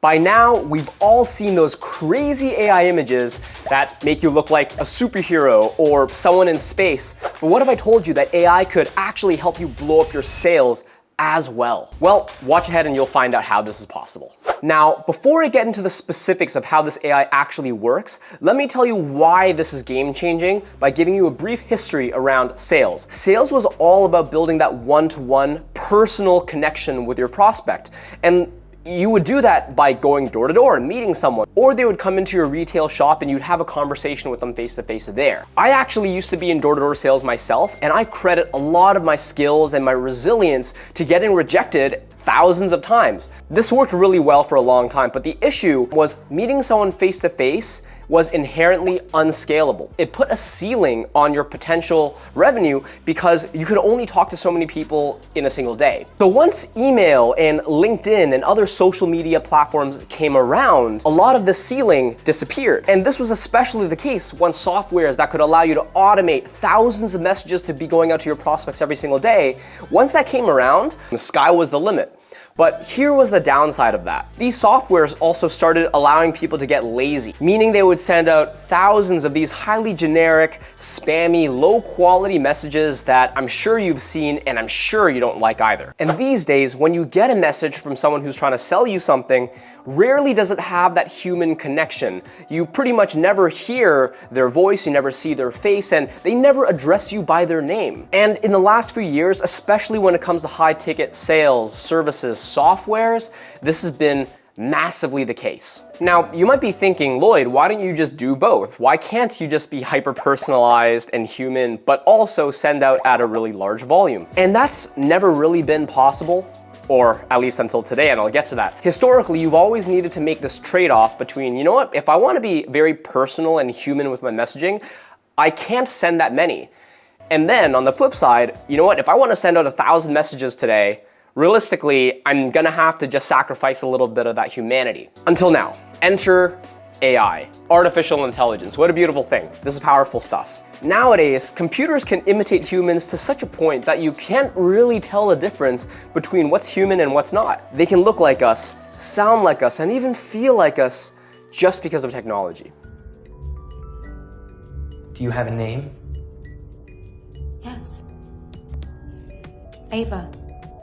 By now, we've all seen those crazy AI images that make you look like a superhero or someone in space. But what if I told you that AI could actually help you blow up your sales as well? Well, watch ahead and you'll find out how this is possible. Now, before I get into the specifics of how this AI actually works, let me tell you why this is game-changing by giving you a brief history around sales. Sales was all about building that one-to-one personal connection with your prospect. And you would do that by going door to door and meeting someone, or they would come into your retail shop and you'd have a conversation with them face to face there. I actually used to be in door to door sales myself, and I credit a lot of my skills and my resilience to getting rejected thousands of times. This worked really well for a long time, but the issue was meeting someone face to face was inherently unscalable. It put a ceiling on your potential revenue because you could only talk to so many people in a single day. So once email and LinkedIn and other social media platforms came around, a lot of the ceiling disappeared. And this was especially the case when softwares that could allow you to automate thousands of messages to be going out to your prospects every single day, once that came around, the sky was the limit. But here was the downside of that. These softwares also started allowing people to get lazy, meaning they would send out thousands of these highly generic, spammy, low-quality messages that I'm sure you've seen and I'm sure you don't like either. And these days, when you get a message from someone who's trying to sell you something, rarely does it have that human connection. You pretty much never hear their voice, you never see their face, and they never address you by their name. And in the last few years, especially when it comes to high-ticket sales, services, softwares, this has been massively the case. Now, you might be thinking, Lloyd, why don't you just do both? Why can't you just be hyper-personalized and human, but also send out at a really large volume? And that's never really been possible, or at least until today, and I'll get to that. Historically, you've always needed to make this trade-off between, you know what, if I want to be very personal and human with my messaging, I can't send that many. And then on the flip side, you know what, if I want to send out 1,000 messages today, realistically, I'm gonna have to just sacrifice a little bit of that humanity. Until now, enter AI, artificial intelligence. What a beautiful thing. This is powerful stuff. Nowadays, computers can imitate humans to such a point that you can't really tell the difference between what's human and what's not. They can look like us, sound like us, and even feel like us just because of technology. Do you have a name? Yes. Ava.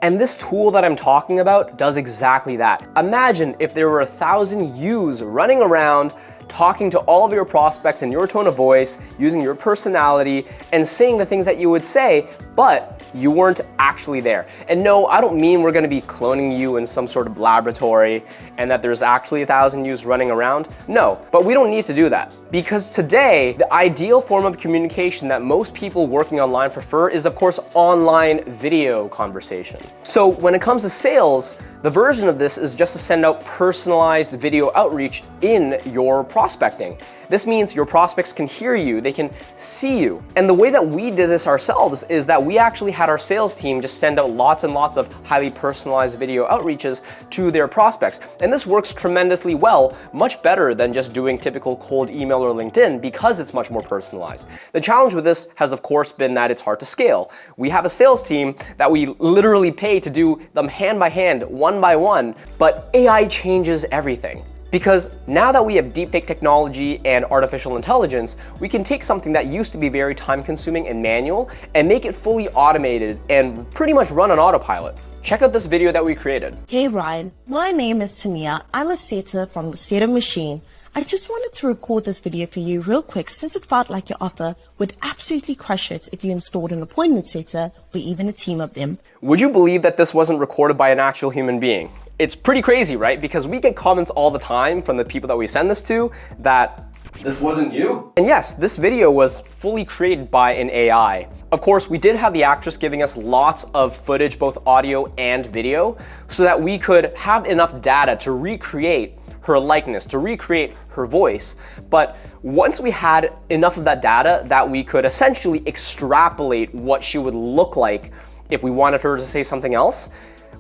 And this tool that I'm talking about does exactly that. Imagine if there were 1,000 yous running around talking to all of your prospects in your tone of voice, using your personality, and saying the things that you would say, but you weren't actually there. And no, I don't mean we're gonna be cloning you in some sort of laboratory and that there's actually 1,000 yous running around. No, but we don't need to do that. Because today, the ideal form of communication that most people working online prefer is, of course, online video conversation. So when it comes to sales, the version of this is just to send out personalized video outreach in your prospecting. This means your prospects can hear you, they can see you. And the way that we did this ourselves is that we actually had our sales team just send out lots and lots of highly personalized video outreaches to their prospects. And this works tremendously well, much better than just doing typical cold email or LinkedIn because it's much more personalized. The challenge with this has, of course, been that it's hard to scale. We have a sales team that we literally pay to do them hand by hand, one by one, but AI changes everything. Because now that we have deepfake technology and artificial intelligence, we can take something that used to be very time-consuming and manual and make it fully automated and pretty much run on autopilot. Check out this video that we created. Hey Ryan, my name is Tamia. I'm a setter from the Setter Machine. I just wanted to record this video for you real quick since it felt like your offer would absolutely crush it if you installed an appointment setter or even a team of them. Would you believe that this wasn't recorded by an actual human being? It's pretty crazy, right? Because we get comments all the time from the people that we send this to that this wasn't you. And yes, this video was fully created by an AI. Of course, we did have the actress giving us lots of footage, both audio and video, so that we could have enough data to recreate her likeness, to recreate her voice. But once we had enough of that data that we could essentially extrapolate what she would look like if we wanted her to say something else,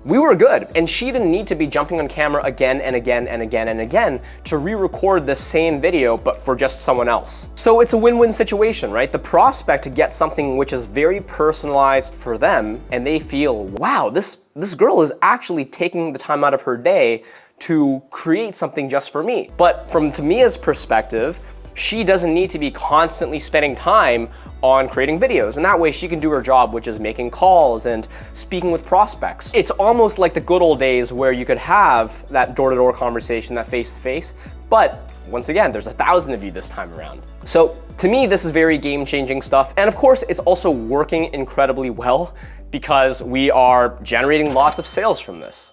we were good. And she didn't need to be jumping on camera again and again and again and again to re-record the same video, but for just someone else. So it's a win-win situation, right? The prospect gets something which is very personalized for them, and they feel, wow, this girl is actually taking the time out of her day to create something just for me. But from Tamia's perspective, she doesn't need to be constantly spending time on creating videos, and that way she can do her job, which is making calls and speaking with prospects. It's almost like the good old days where you could have that door-to-door conversation, that face-to-face, but once again, there's 1,000 of you this time around. So to me, this is very game-changing stuff, and of course, it's also working incredibly well because we are generating lots of sales from this.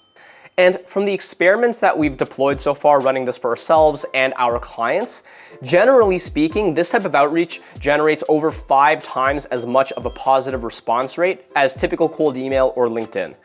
And from the experiments that we've deployed so far, running this for ourselves and our clients, generally speaking, this type of outreach generates over 5 times as much of a positive response rate as typical cold email or LinkedIn.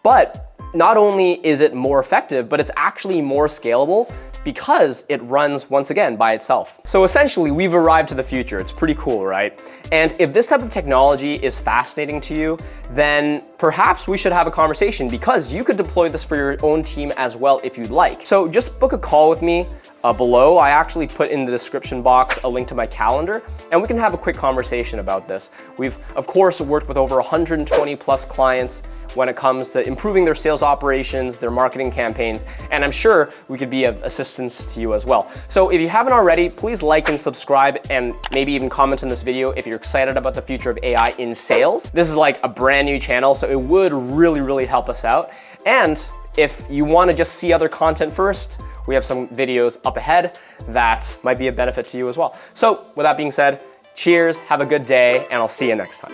But not only is it more effective, but it's actually more scalable because it runs, once again, by itself. So essentially, we've arrived to the future. It's pretty cool, right? And if this type of technology is fascinating to you, then perhaps we should have a conversation because you could deploy this for your own team as well if you'd like. So just book a call with me below. I actually put in the description box a link to my calendar, and we can have a quick conversation about this. We've, of course, worked with over 120 plus clients when it comes to improving their sales operations, their marketing campaigns, and I'm sure we could be of assistance to you as well. So if you haven't already, please like and subscribe, and maybe even comment on this video if you're excited about the future of AI in sales. This is like a brand new channel, so it would really, really help us out. And if you want to just see other content first, we have some videos up ahead that might be a benefit to you as well. So with that being said, cheers, have a good day, and I'll see you next time.